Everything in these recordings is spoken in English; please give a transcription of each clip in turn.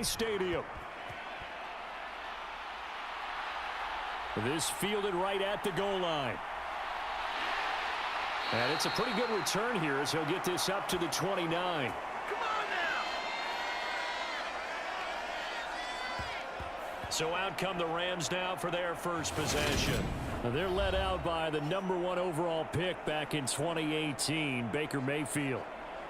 SoFi Stadium. This fielded right at the goal line. And it's a pretty good return here as he'll get this up to the 29. So out come the Rams now for their first possession. They're led out by the #1 overall pick back in 2018, Baker Mayfield.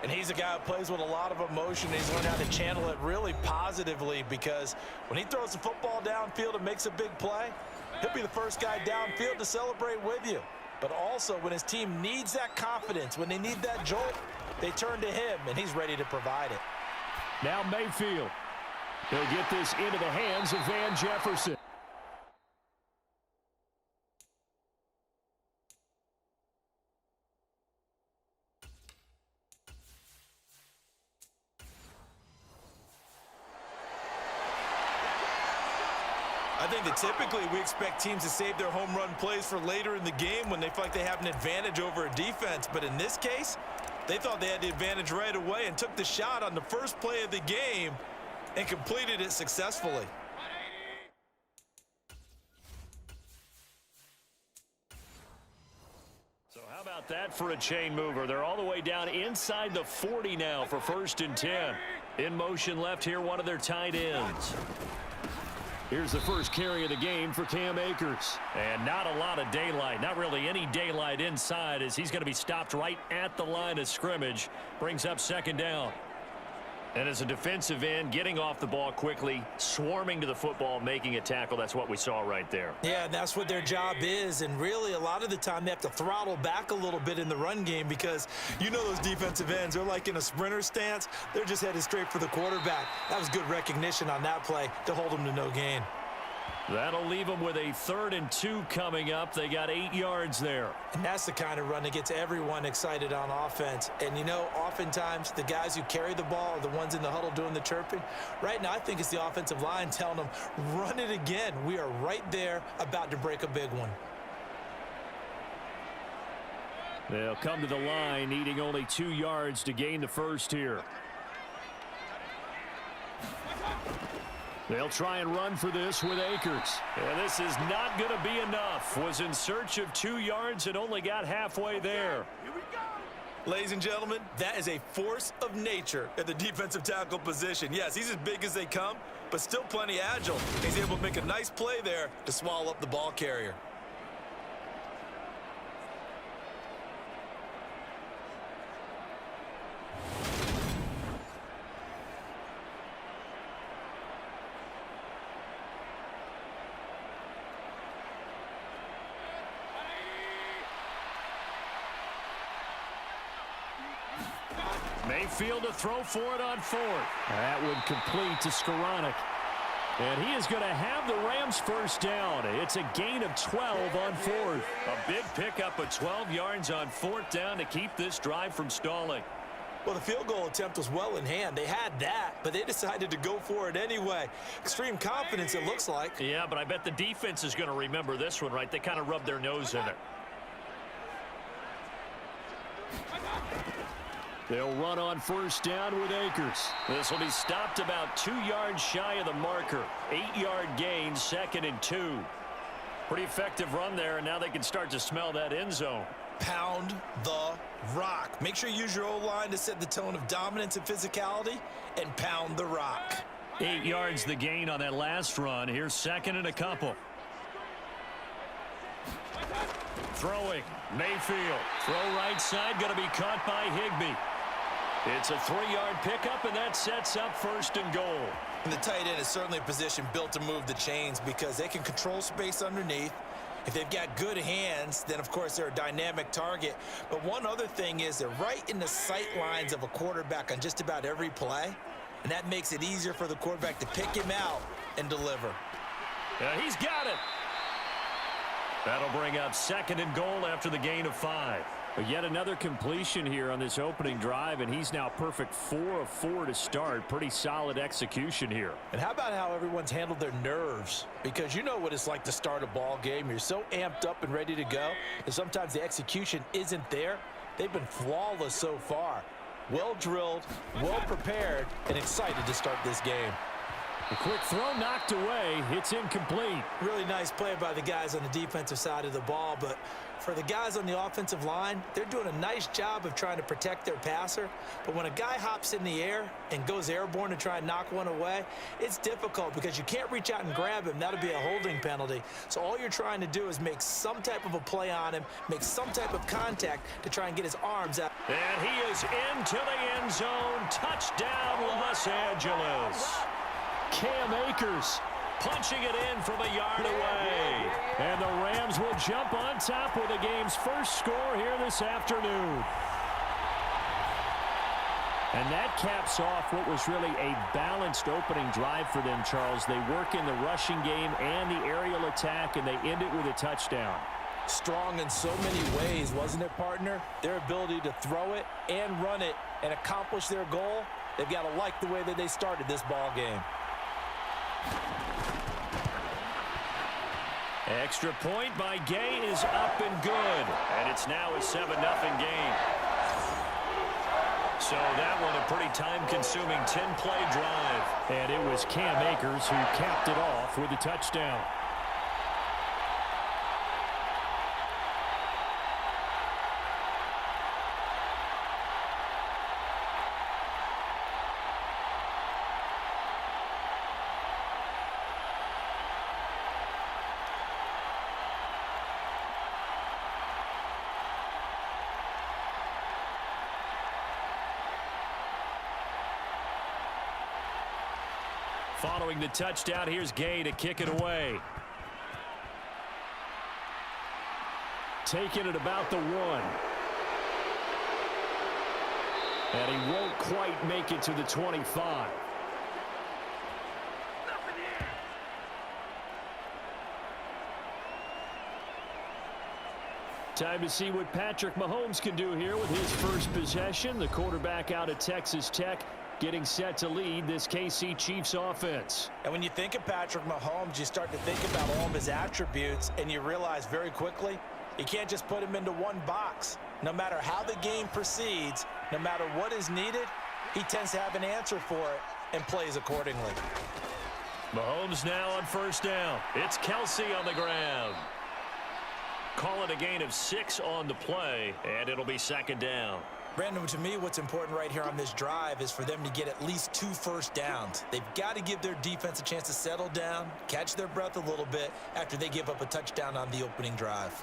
And he's a guy who plays with a lot of emotion. He's learned how to channel it really positively, because when he throws the football downfield and makes a big play, he'll be the first guy downfield to celebrate with you. But also when his team needs that confidence, when they need that jolt, they turn to him, and he's ready to provide it. Now Mayfield. He'll get this into the hands of Van Jefferson. I think that typically we expect teams to save their home run plays for later in the game when they feel like they have an advantage over a defense. But in this case, they thought they had the advantage right away and took the shot on the first play of the game and completed it successfully. So how about that for a chain mover? They're all the way down inside the 40 now for 1st and 10. In motion left here, one of their tight ends. Here's the first carry of the game for Cam Akers. And not a lot of daylight, not really any daylight inside, as he's going to be stopped right at the line of scrimmage. Brings up 2nd down. And as a defensive end, getting off the ball quickly, swarming to the football, making a tackle, that's what we saw right there. Yeah, and that's what their job is. And really, a lot of the time, they have to throttle back a little bit in the run game, because you know those defensive ends, they're like in a sprinter stance. They're just headed straight for the quarterback. That was good recognition on that play to hold them to no gain. That'll leave them with a 3rd and 2 coming up. They got 8 yards there. And that's the kind of run that gets everyone excited on offense. And, you know, oftentimes the guys who carry the ball are the ones in the huddle doing the chirping. Right now, I think it's the offensive line telling them, run it again. We are right there about to break a big one. They'll come to the line, needing only 2 yards to gain the first here. They'll try and run for this with Akers. And this is not going to be enough. Was in search of 2 yards and only got halfway there. Here we go. Ladies and gentlemen, that is a force of nature at the defensive tackle position. Yes, he's as big as they come, but still plenty agile. He's able to make a nice play there to swallow up the ball carrier. Mayfield to throw for it on 4th. That would complete to Skoranek. And he is going to have the Rams first down. It's a gain of 12 on 4th. A big pickup of 12 yards on 4th down to keep this drive from stalling. Well, the field goal attempt was well in hand. They had that, but they decided to go for it anyway. Extreme confidence, it looks like. Yeah, but I bet the defense is going to remember this one, right? They kind of rubbed their nose in it. They'll run on first down with Akers. This will be stopped about 2 yards shy of the marker. 8-yard gain, 2nd and 2. Pretty effective run there, and now they can start to smell that end zone. Pound the rock. Make sure you use your O-line to set the tone of dominance and physicality, and pound the rock. 8 yards the gain on that last run. Here's 2nd and a couple. Throwing, Mayfield. Throw right side, going to be caught by Higbee. It's a 3-yard pickup, and that sets up 1st and goal. And the tight end is certainly a position built to move the chains, because they can control space underneath. If they've got good hands, then, of course, they're a dynamic target. But one other thing is they're right in the sight lines of a quarterback on just about every play, and that makes it easier for the quarterback to pick him out and deliver. Yeah, he's got it. That'll bring up 2nd and goal after the gain of 5. But yet another completion here on this opening drive, and he's now perfect 4 of 4 to start. Pretty solid execution here. And how about how everyone's handled their nerves? Because you know what it's like to start a ball game. You're so amped up and ready to go, and sometimes the execution isn't there. They've been flawless so far. Well drilled, well prepared, and excited to start this game. A quick throw knocked away. It's incomplete. Really nice play by the guys on the defensive side of the ball, but for the guys on the offensive line, they're doing a nice job of trying to protect their passer. But when a guy hops in the air and goes airborne to try and knock one away, it's difficult because you can't reach out and grab him. That'll be a holding penalty. So all you're trying to do is make some type of a play on him, make some type of contact to try and get his arms out. And he is into the end zone. Touchdown, Los Angeles. Cam Akers punching it in from a yard away. And the Rams will jump on top with the game's first score here this afternoon. And that caps off what was really a balanced opening drive for them, Charles. They work in the rushing game and the aerial attack, and they end it with a touchdown. Strong in so many ways, wasn't it, partner? Their ability to throw it and run it and accomplish their goal, they've got to like the way that they started this ball game. Extra point by Gay is up and good. And it's now a 7-0 game. So that one a pretty time-consuming 10-play drive. And it was Cam Akers who capped it off with a touchdown. Following the touchdown, here's Gay to kick it away. Taking it about the 1. And he won't quite make it to the 25. Time to see what Patrick Mahomes can do here with his first possession. The quarterback out of Texas Tech getting set to lead this KC Chiefs offense. And when you think of Patrick Mahomes, you start to think about all of his attributes, and you realize very quickly you can't just put him into one box. No matter how the game proceeds, no matter what is needed, he tends to have an answer for it and plays accordingly. Mahomes now on first down. It's Kelsey on the ground. Call it a gain of 6 on the play, and it'll be second down. Brandon, to me, what's important right here on this drive is for them to get at least 2 first downs. They've got to give their defense a chance to settle down, catch their breath a little bit after they give up a touchdown on the opening drive.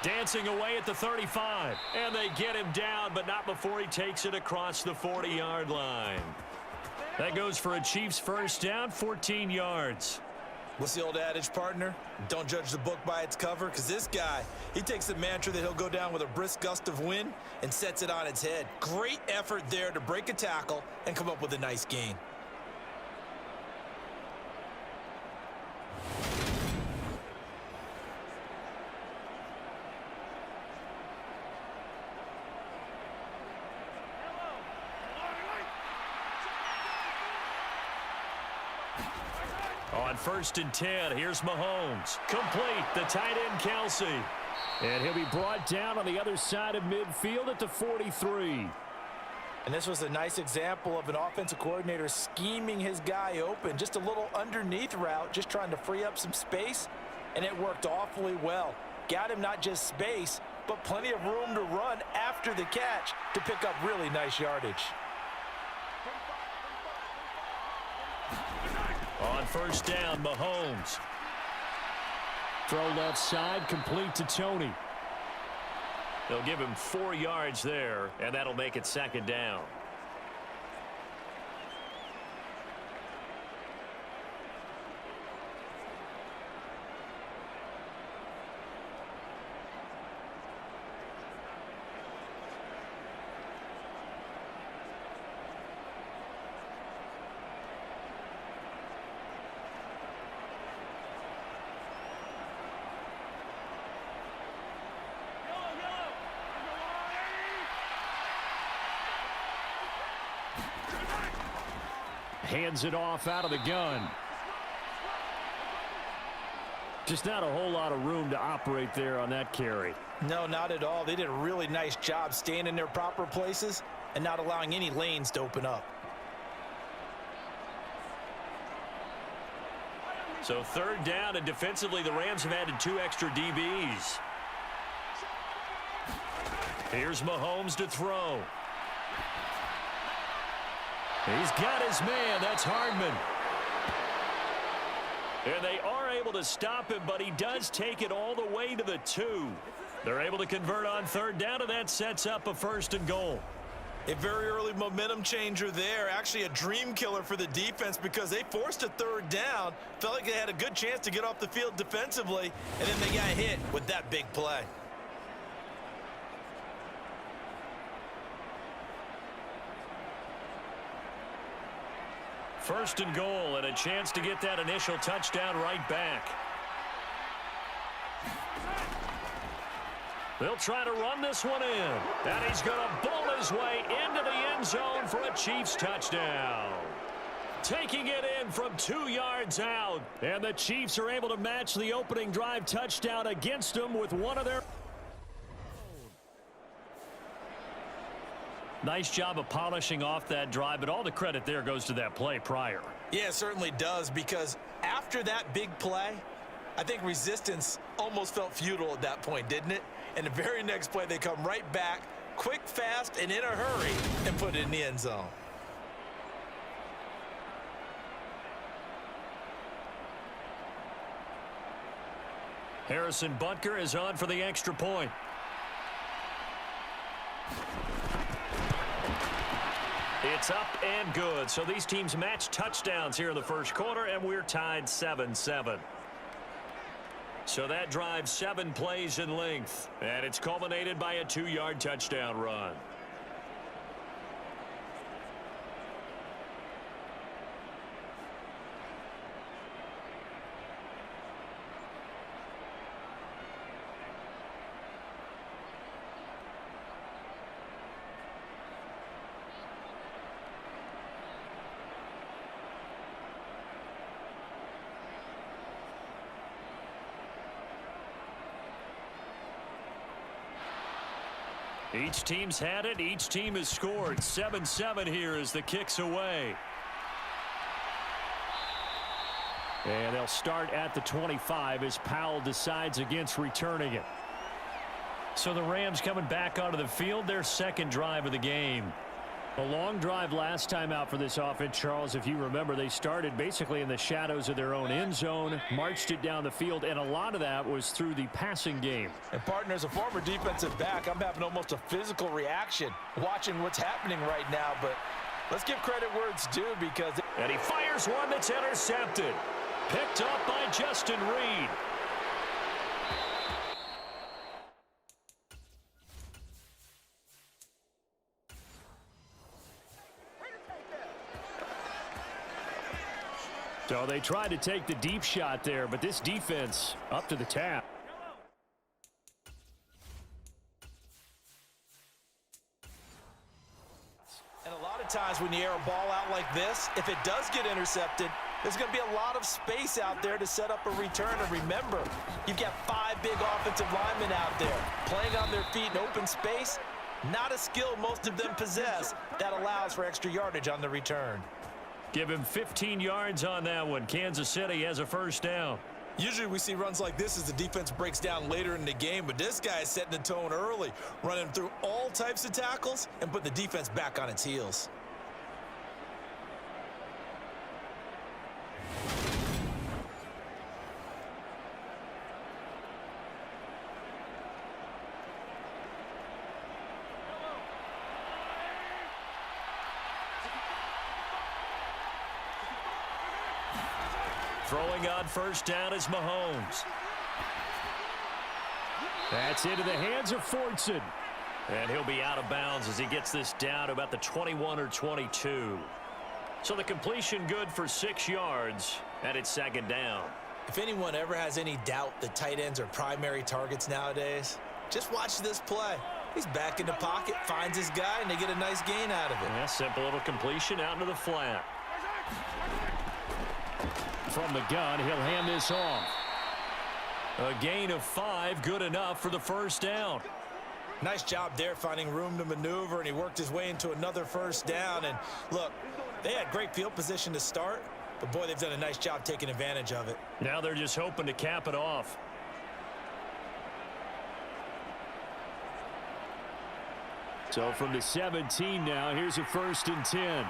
Dancing away at the 35. And they get him down, but not before he takes it across the 40-yard line. That goes for a Chiefs first down, 14 yards. What's the old adage, partner? Don't judge the book by its cover, because this guy, he takes the mantra that he'll go down with a brisk gust of wind and sets it on its head. Great effort there to break a tackle and come up with a nice gain. On first and 10, here's Mahomes. Complete, the tight end Kelsey. And he'll be brought down on the other side of midfield at the 43. And this was a nice example of an offensive coordinator scheming his guy open. Just a little underneath route, just trying to free up some space, and it worked awfully well. Got him not just space, but plenty of room to run after the catch to pick up really nice yardage. On first down, Mahomes. Throw left side, complete to Tony. They'll give him 4 yards there, and that'll make it second down. Hands it off out of the gun. Just not a whole lot of room to operate there on that carry. No, not at all. They did a really nice job staying in their proper places and not allowing any lanes to open up. So third down, and defensively the Rams have added 2 extra DBs. Here's Mahomes to throw. He's got his man. That's Hardman. And they are able to stop him, but he does take it all the way to the 2. They're able to convert on third down, and that sets up a 1st and goal. A very early momentum changer there. Actually a dream killer for the defense because they forced a third down. Felt like they had a good chance to get off the field defensively, and then they got hit with that big play. First and goal, and a chance to get that initial touchdown right back. They'll try to run this one in. And he's going to bowl his way into the end zone for a Chiefs touchdown. Taking it in from 2 yards out. And the Chiefs are able to match the opening drive touchdown against them with one of their... Nice job of polishing off that drive, but all the credit there goes to that play prior. Yeah, it certainly does, because after that big play, I think resistance almost felt futile at that point, didn't it? And the very next play, they come right back, quick, fast, and in a hurry, and put it in the end zone. Harrison Butker is on for the extra point. It's up and good. So these teams match touchdowns here in the first quarter, and we're tied 7-7. So that drive 7 plays in length, and it's culminated by a 2-yard touchdown run. Each team's had it. Each team has scored. 7-7 here as the kick's away. And they'll start at the 25 as Powell decides against returning it. So the Rams coming back onto the field, their second drive of the game. A long drive last time out for this offense, Charles. If you remember, they started basically in the shadows of their own end zone, marched it down the field, and a lot of that was through the passing game. And partner, as a former defensive back, I'm having almost a physical reaction watching what's happening right now. But let's give credit where it's due, because... And he fires one that's intercepted. Picked up by Justin Reed. So they tried to take the deep shot there, but this defense up to the task. And a lot of times when you air a ball out like this, if it does get intercepted, there's going to be a lot of space out there to set up a return. And remember, you've got 5 big offensive linemen out there playing on their feet in open space. Not a skill most of them possess that allows for extra yardage on the return. Give him 15 yards on that one. Kansas City has a first down. Usually we see runs like this as the defense breaks down later in the game, but this guy is setting the tone early, running through all types of tackles and put the defense back on its heels. Throwing on first down is Mahomes. That's into the hands of Fortson. And he'll be out of bounds as he gets this down to about the 21 or 22. So the completion good for 6 yards, and it's second down. If anyone ever has any doubt that tight ends are primary targets nowadays, just watch this play. He's back in the pocket, finds his guy, and they get a nice gain out of it. Yeah, simple little completion out into the flat. From the gun, he'll hand this off. A gain of 5, good enough for the first down. Nice job there finding room to maneuver, and he worked his way into another first down. And look, they had great field position to start, but boy, they've done a nice job taking advantage of it. Now they're just hoping to cap it off. So from the 17 now, here's a 1st and 10.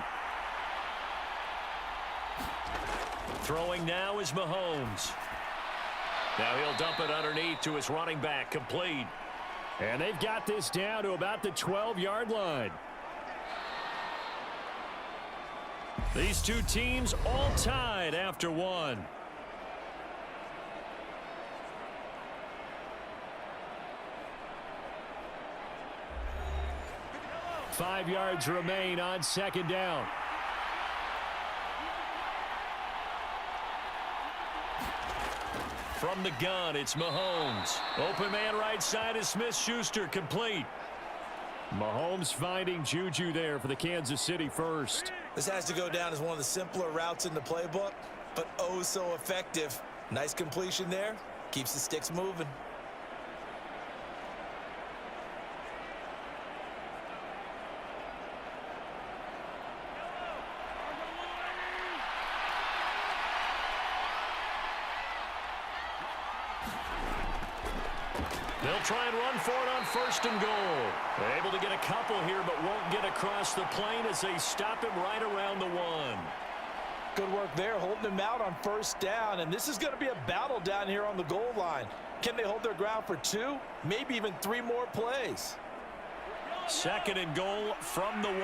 Throwing now is Mahomes. Now he'll dump it underneath to his running back, complete. And they've got this down to about the 12-yard line. These two teams all tied after one. Five yards remain on 2nd down. From the gun, it's Mahomes. Open man right side is Smith-Schuster, complete. Mahomes finding Juju there for the Kansas City first. This has to go down as one of the simpler routes in the playbook, but oh so effective. Nice completion there. Keeps the sticks moving. They'll try and run for it on 1st and goal. They're able to get a couple here, but won't get across the plane as they stop him right around the 1. Good work there, holding him out on 1st down, and this is going to be a battle down here on the goal line. Can they hold their ground for 2, maybe even 3 more plays? 2nd and goal from the 1.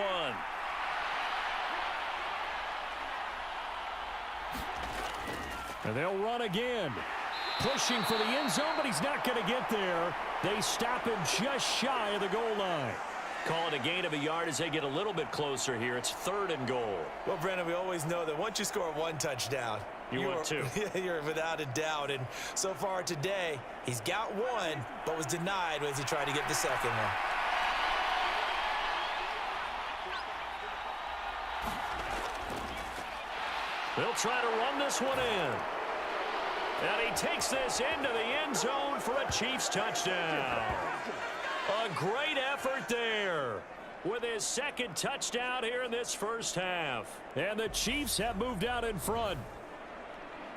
And they'll run again. Pushing for the end zone, but he's not going to get there. They stop him just shy of the goal line. Call it a gain of a yard as they get a little bit closer here. It's 3rd and goal. Well, Brandon, we always know that once you score 1 touchdown, you're 2. You're without a doubt. And so far today, he's got 1, but was denied as he tried to get the 2nd one. They'll try to run this one in. And he takes this into the end zone for a Chiefs touchdown. A great effort there with his 2nd touchdown here in this first half. And the Chiefs have moved out in front.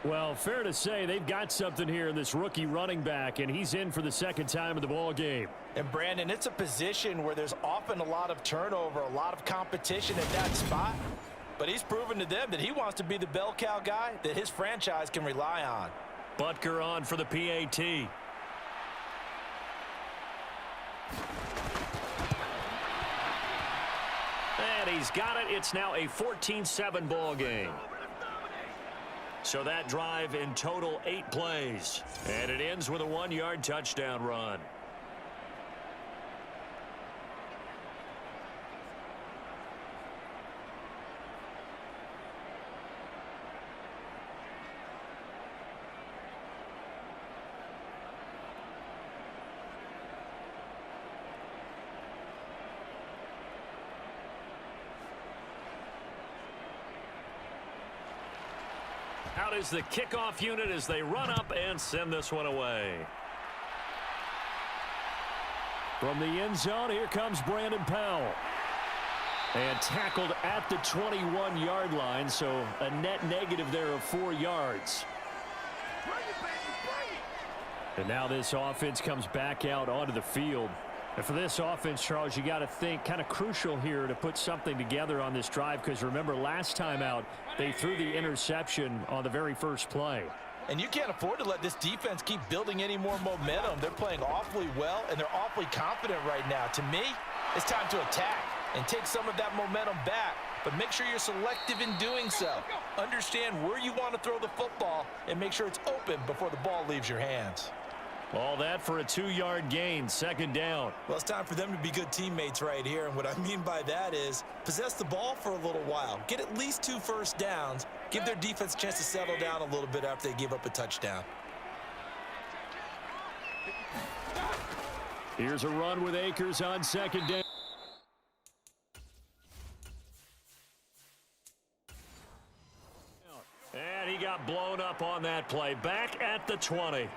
Well, fair to say they've got something here in this rookie running back, and he's in for the 2nd time of the ball game. And, Brandon, it's a position where there's often a lot of turnover, a lot of competition at that spot. But he's proven to them that he wants to be the bell cow guy that his franchise can rely on. Butker on for the PAT. And he's got it. It's now a 14-7 ball game. So that drive in total 8 plays. And it ends with a 1-yard touchdown run. Out is the kickoff unit as they run up and send this one away. From the end zone, here comes Brandon Powell. And tackled at the 21-yard line, so a net negative there of 4 yards. And now this offense comes back out onto the field. And for this offense, Charles, you got to think kind of crucial here to put something together on this drive, because remember last time out they threw the interception on the very first play. And you can't afford to let this defense keep building any more momentum. They're playing awfully well, and they're awfully confident right now. To me, it's time to attack and take some of that momentum back, but make sure you're selective in doing so. Understand where you want to throw the football and make sure it's open before the ball leaves your hands. All that for a 2-yard gain, 2nd down. Well, it's time for them to be good teammates right here, and what I mean by that is possess the ball for a little while. Get at least 2 first downs. Give their defense a chance to settle down a little bit after they give up a touchdown. Here's a run with Akers on 2nd down. And he got blown up on that play. Back at the 20.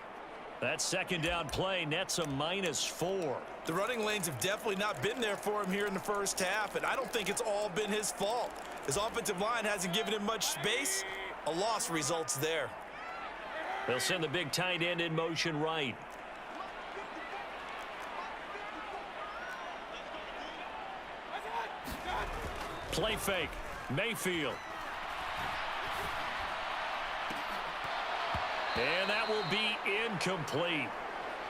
That second down play nets a -4. The running lanes have definitely not been there for him here in the first half, and I don't think it's all been his fault. His offensive line hasn't given him much space. A loss results there. They'll send the big tight end in motion right. Play fake. Mayfield. And that will be incomplete.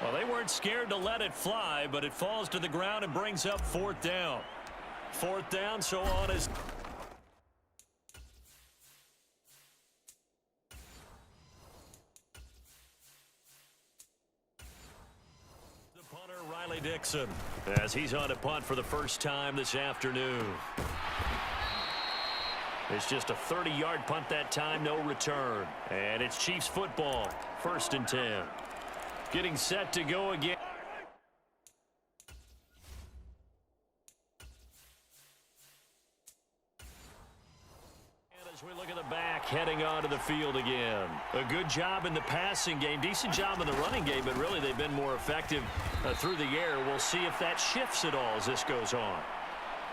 Well, they weren't scared to let it fly, but it falls to the ground and brings up 4th down. 4th down, so on as... the punter, Riley Dixon, as he's on to punt for the first time this afternoon. It's just a 30-yard punt that time, no return. And it's Chiefs football, 1st and 10. Getting set to go again. And as we look at the back, heading onto the field again. A good job in the passing game, decent job in the running game, but really they've been more effective through the air. We'll see if that shifts at all as this goes on.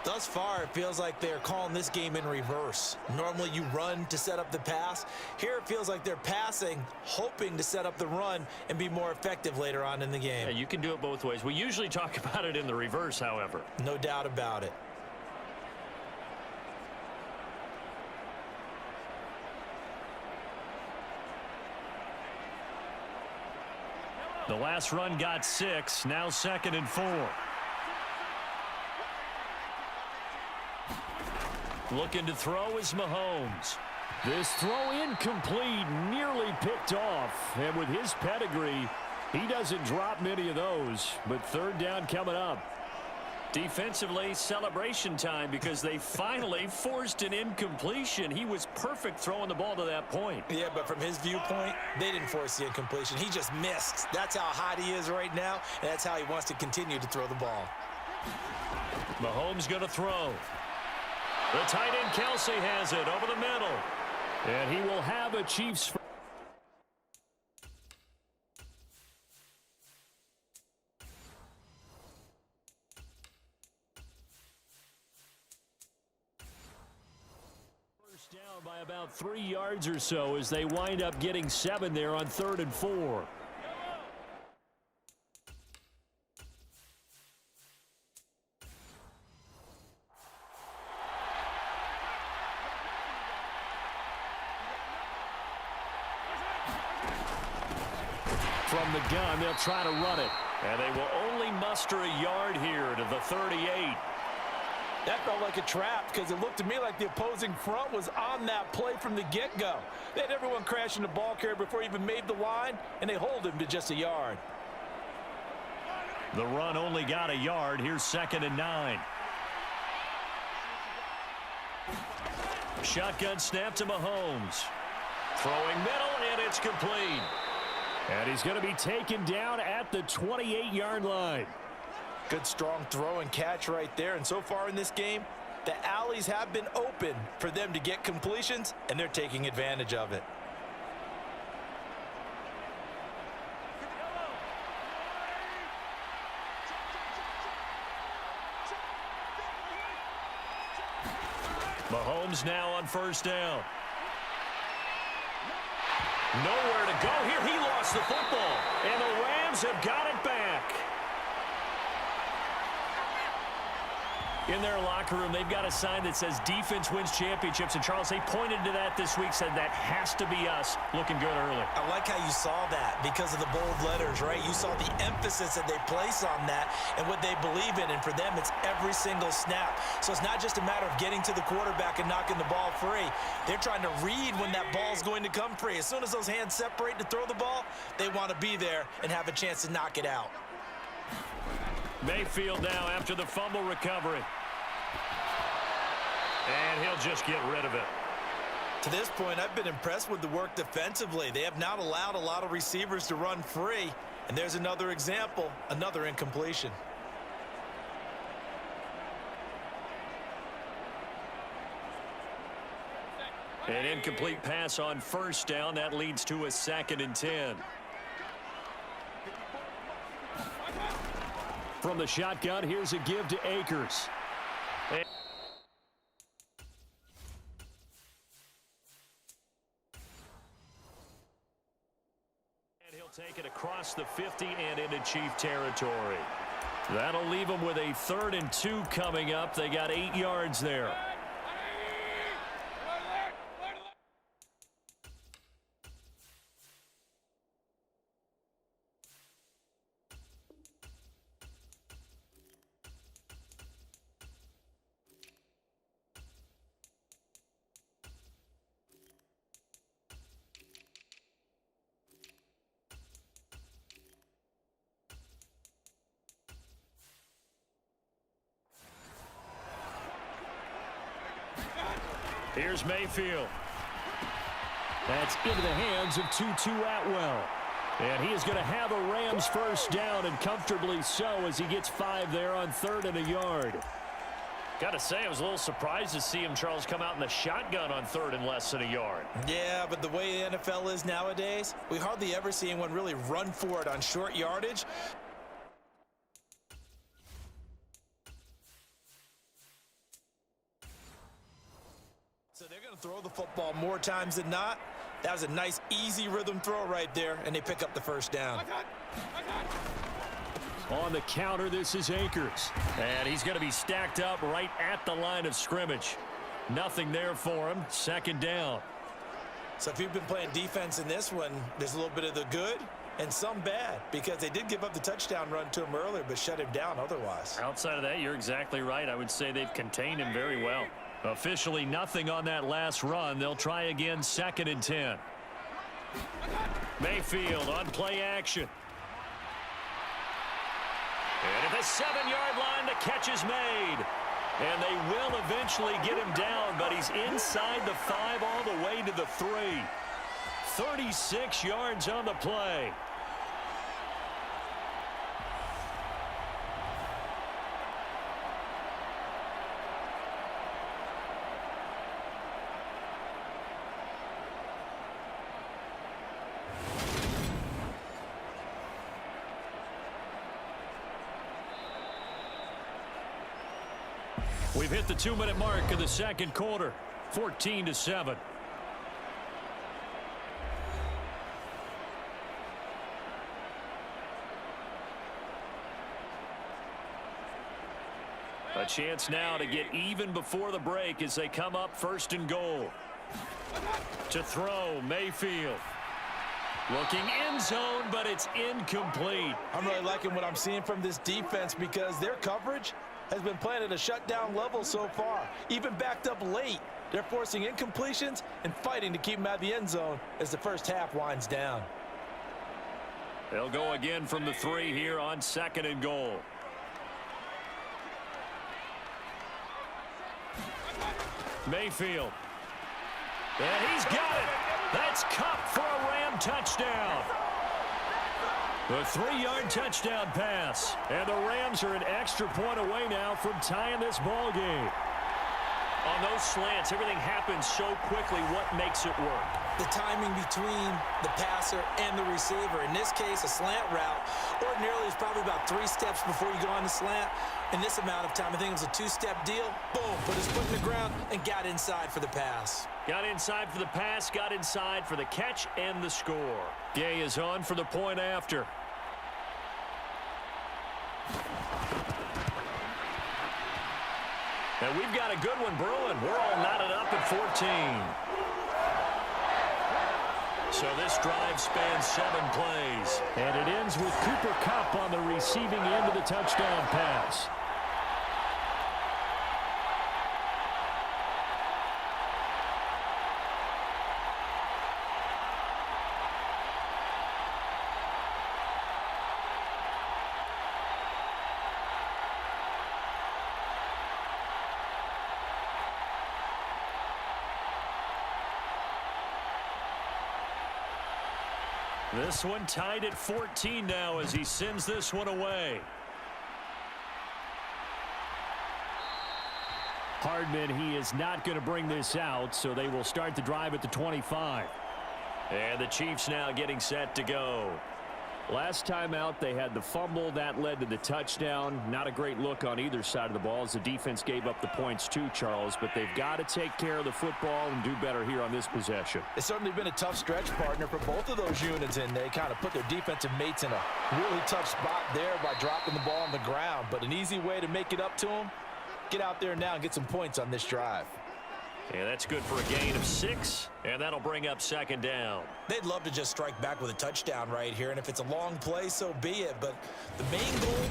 Thus far, it feels like they're calling this game in reverse. Normally, you run to set up the pass. Here, it feels like they're passing, hoping to set up the run and be more effective later on in the game. Yeah, you can do it both ways. We usually talk about it in the reverse, however. No doubt about it. The last run got 6, now 2nd and 4. Looking to throw is Mahomes. This throw incomplete, nearly picked off. And with his pedigree, he doesn't drop many of those. But 3rd down coming up. Defensively, celebration time because they finally forced an incompletion. He was perfect throwing the ball to that point. Yeah, but from his viewpoint, they didn't force the incompletion. He just missed. That's how hot he is right now, and that's how he wants to continue to throw the ball. Mahomes going to throw. The tight end, Kelsey, has it over the middle. And he will have a Chiefs. First down by about 3 yards or so as they wind up getting 7 there on 3rd and 4. From the gun, they'll try to run it. And they will only muster a yard here to the 38. That felt like a trap because it looked to me like the opposing front was on that play from the get-go. They had everyone crashing the ball carrier before he even made the line, and they hold him to just a yard. The run only got a yard. Here's 2nd and 9. Shotgun snap to Mahomes. Throwing middle, and it's complete. And he's going to be taken down at the 28-yard line. Good strong throw and catch right there. And so far in this game, the alleys have been open for them to get completions, and they're taking advantage of it. Mahomes now on 1st down. Nowhere to go here. He lost the football. And the Rams have got it back. In their locker room, they've got a sign that says defense wins championships. And Charles, they pointed to that this week, said that has to be us. Looking good early. I like how you saw that because of the bold letters, right? You saw the emphasis that they place on that and what they believe in. And for them, it's every single snap. So it's not just a matter of getting to the quarterback and knocking the ball free. They're trying to read when that ball's going to come free. As soon as those hands separate to throw the ball, they want to be there and have a chance to knock it out. Mayfield now after the fumble recovery. And he'll just get rid of it. To this point, I've been impressed with the work defensively. They have not allowed a lot of receivers to run free. And there's another example, another incompletion. An incomplete pass on 1st down. That leads to a 2nd and 10. From the shotgun, here's a give to Akers. And he'll take it across the 50 and into Chief territory. That'll leave them with a 3rd and 2 coming up. They got 8 yards there. Here's Mayfield. That's into the hands of Tutu Atwell. And he is going to have a Rams first down, and comfortably so, as he gets 5 there on 3rd and a yard. Got to say, I was a little surprised to see him, Charles, come out in the shotgun on 3rd and less than a yard. Yeah, but the way the NFL is nowadays, we hardly ever see anyone really run for it on short yardage. So they're going to throw the football more times than not. That was a nice, easy rhythm throw right there, and they pick up the first down. On the counter, this is Akers. And he's going to be stacked up right at the line of scrimmage. Nothing there for him. 2nd down. So if you've been playing defense in this one, there's a little bit of the good and some bad, because they did give up the touchdown run to him earlier, but shut him down otherwise. Outside of that, you're exactly right. I would say they've contained him very well. Officially nothing on that last run. They'll try again, 2nd and 10. Mayfield on play action. And at the 7-yard line, the catch is made. And they will eventually get him down, but he's inside the 5 all the way to the 3. 36 yards on the play. We've hit the 2-minute mark of the 2nd quarter. 14-7. A chance now to get even before the break as they come up 1st and goal. To throw, Mayfield. Looking end zone, but it's incomplete. I'm really liking what I'm seeing from this defense, because their coverage has been playing at a shutdown level so far. Even backed up late, they're forcing incompletions and fighting to keep them out of the end zone as the first half winds down. They'll go again from the 3 here on 2nd and goal. Mayfield. And he's got it. That's Cup for a Ram touchdown. The 3-yard touchdown pass. And the Rams are an extra point away now from tying this ball game. On those slants, everything happens so quickly. What makes it work? The timing between the passer and the receiver. In this case, a slant route ordinarily is probably about 3 steps before you go on the slant. In this amount of time, I think it was a 2-step deal. Boom, put his foot in the ground and got inside for the pass. Got inside for the pass, got inside for the catch and the score. Gay is on for the point after. And we've got a good one brewing. We're all knotted up at 14. So this drive spans 7 plays. And it ends with Cooper Kupp on the receiving end of the touchdown pass. This one tied at 14 now as he sends this one away. Hardman, he is not going to bring this out, so they will start the drive at the 25. And the Chiefs now getting set to go. Last time out, they had the fumble. That led to the touchdown. Not a great look on either side of the ball as the defense gave up the points too, Charles. But they've got to take care of the football and do better here on this possession. It's certainly been a tough stretch, partner, for both of those units, and they kind of put their defensive mates in a really tough spot there by dropping the ball on the ground. But an easy way to make it up to them, get out there now and get some points on this drive. Yeah, that's good for a gain of 6, and that'll bring up second down. They'd love to just strike back with a touchdown right here, and if it's a long play, so be it. But the main goal,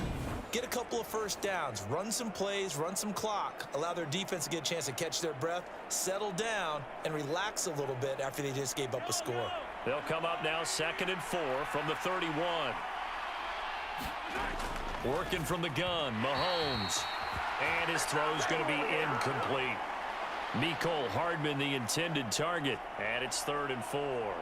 get a couple of first downs, run some plays, run some clock, allow their defense to get a chance to catch their breath, settle down, and relax a little bit after they just gave up a score. They'll come up now 2nd and 4 from the 31. Working from the gun, Mahomes. And his throw's going to be incomplete. Mecole Hardman, the intended target, and it's 3rd and 4.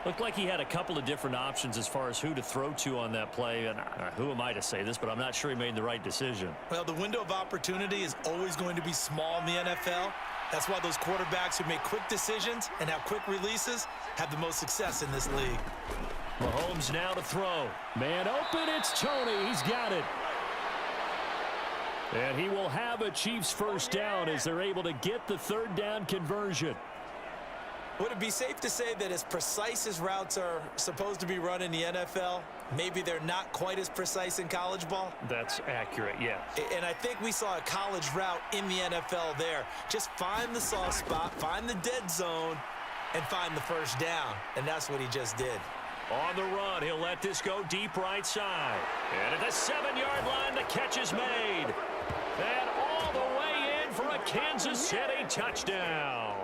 Looked like he had a couple of different options as far as who to throw to on that play. And who am I to say this, but I'm not sure he made the right decision. Well, the window of opportunity is always going to be small in the NFL. That's why those quarterbacks who make quick decisions and have quick releases have the most success in this league. Mahomes now to throw. Man open, it's Tony. He's got it. And he will have a Chiefs first down as they're able to get the 3rd down conversion. Would it be safe to say that as precise as routes are supposed to be run in the NFL, maybe they're not quite as precise in college ball? That's accurate, yeah. And I think we saw a college route in the NFL there. Just find the soft spot, find the dead zone, and find the first down. And that's what he just did. On the run, he'll let this go deep right side. And at the 7-yard line, the catch is made. And all the way in for a Kansas City touchdown.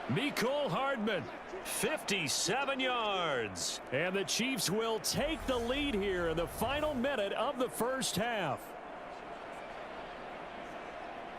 Mecole Hardman, 57 yards. And the Chiefs will take the lead here in the final minute of the first half.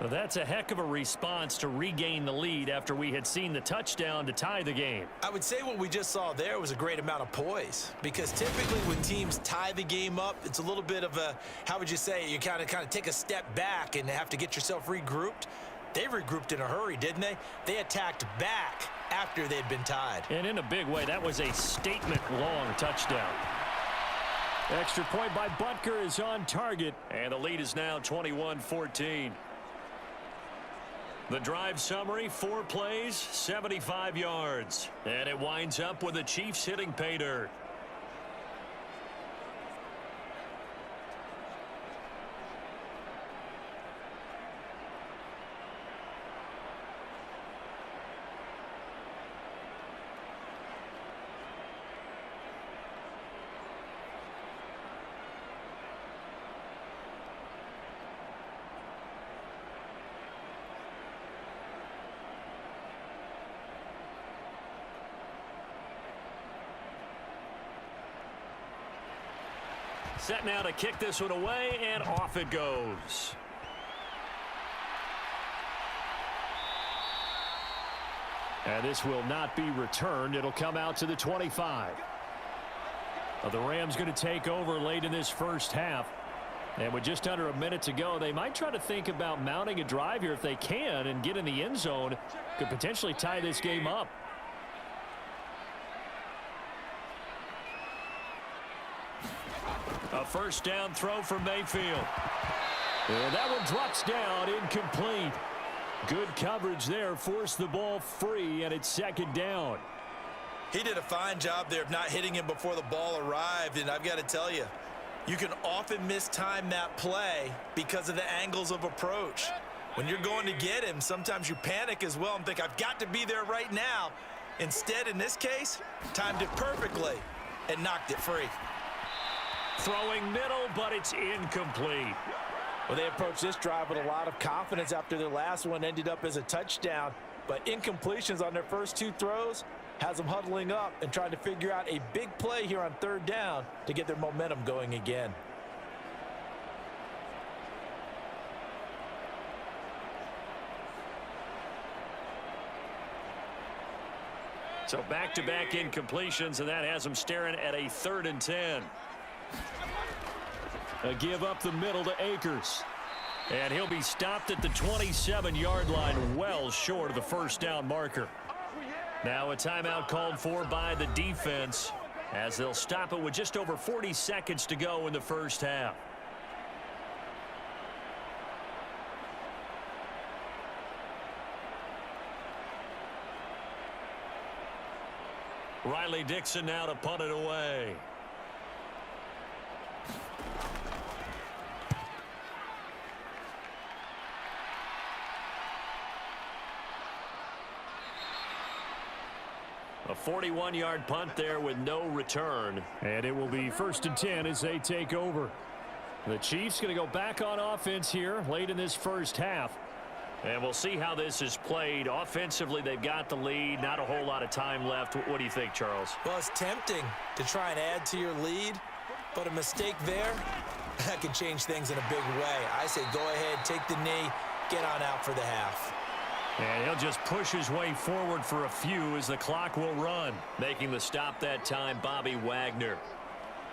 Well, that's a heck of a response to regain the lead after we had seen the touchdown to tie the game. I would say what we just saw there was a great amount of poise, because typically when teams tie the game up, it's a little bit of a, how would you say, you kind of take a step back and have to get yourself regrouped. They regrouped in a hurry, didn't they? They attacked back after they'd been tied. And in a big way, that was a statement-long touchdown. Extra point by Butker is on target, and the lead is now 21-14. The drive summary, 4 plays, 75 yards. And it winds up with the Chiefs hitting pay dirt. Set now to kick this one away, and off it goes. And this will not be returned. It'll come out to the 25. The Rams going to take over late in this first half. And with just under a minute to go, they might try to think about mounting a drive here if they can and get in the end zone. Could potentially tie this game up. A first down throw for Mayfield. And that one drops down, incomplete. Good coverage there, forced the ball free, and it's 2nd down. He did a fine job there of not hitting him before the ball arrived, and I've got to tell you, you can often mistime that play because of the angles of approach. When you're going to get him, sometimes you panic as well and think, I've got to be there right now. Instead, in this case, timed it perfectly and knocked it free. Throwing middle, but it's incomplete. Well, they approached this drive with a lot of confidence after their last one ended up as a touchdown. But incompletions on their first 2 throws has them huddling up and trying to figure out a big play here on 3rd down to get their momentum going again. So back-to-back incompletions, and that has them staring at a 3rd and 10. A give up the middle to Akers. And he'll be stopped at the 27-yard line, well short of the first down marker. Now a timeout called for by the defense. as they'll stop it with just over 40 seconds to go in the first half. Riley Dixon now to punt it away. A 41-yard punt there with no return. And it will be 1st and 10 as they take over. The Chiefs going to go back on offense here late in this first half. And we'll see how this is played. Offensively, they've got the lead. Not a whole lot of time left. What do you think, Charles? Well, it's tempting to try and add to your lead, but a mistake there, that can change things in a big way. I say go ahead, take the knee, get on out for the half. And he'll just push his way forward for a few as the clock will run. Making the stop that time, Bobby Wagner.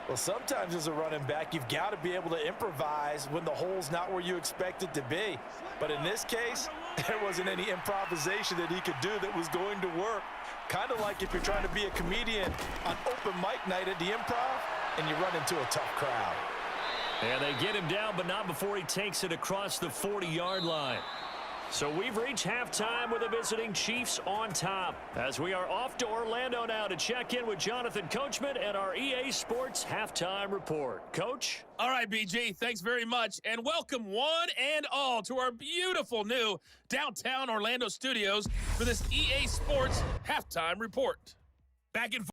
Well, sometimes as a running back, you've got to be able to improvise when the hole's not where you expect it to be. But in this case, there wasn't any improvisation that he could do that was going to work. Kind of like if you're trying to be a comedian on open mic night at the Improv and you run into a tough crowd. And they get him down, but not before he takes it across the 40-yard line. So we've reached halftime with the visiting Chiefs on top, as we are off to Orlando now to check in with Jonathan Coachman and our EA Sports Halftime Report. Coach? All right, BG, thanks very much, and welcome one and all to our beautiful new downtown Orlando studios for this EA Sports Halftime Report. Back in